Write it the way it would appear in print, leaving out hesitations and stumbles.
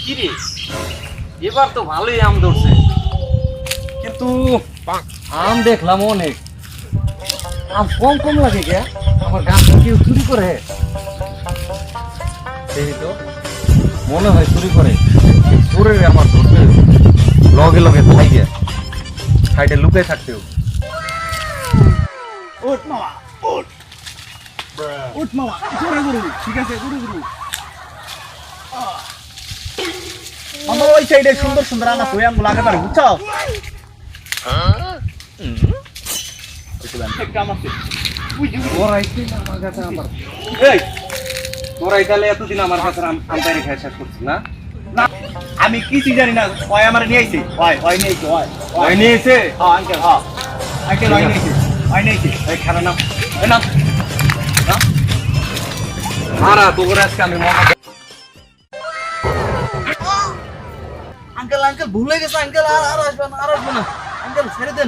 কি রে, এবার তো ভালোই আম ধরছে, কিন্তু আম দেখলাম অনেক, আম কম কম লাগে কে? আমার গাছ কেউ চুরি করে? দেখি তো, মনে হয় চুরি করে। চোরের আমার ধরতে হইব। লগে লগে খাই গে, সাইডে লুকাই থাকতে হবে। উঠ মামা, উঠ উঠ মামা, জোরে জোরে, ঠিক আছে, জোরে জোরে। মামা ওই সাইডে সুন্দর সুন্দর আম আছে, ওই আমগুলো আগে পারে, বুঝছো? একটা আম আছে। তোরাইতে না আমার কাছে আমার, এই, তোরাই তাহলে এতদিন আমার কাছে আম পাইরে খাই শেষ করছিস না? না, আমি কিছুই জানি না, ওই আমার নিয়ে আইছে, ওই নিয়ে আইছে, ওই নিয়েছে? হ্যাঁ আঙ্কেল, হ্যাঁ আঙ্কেল, ওই নিয়ে আইছে, ওই নিয়ে আইছে। এই খারা নাম, এই নাম, মারা তোর আজকে আমি মজা। আঙ্কেল আঙ্কেল ভুলে গেছে আঙ্কেল, আর আসবে না, আর আসবে না আঙ্কেল, ছেড়ে দেন।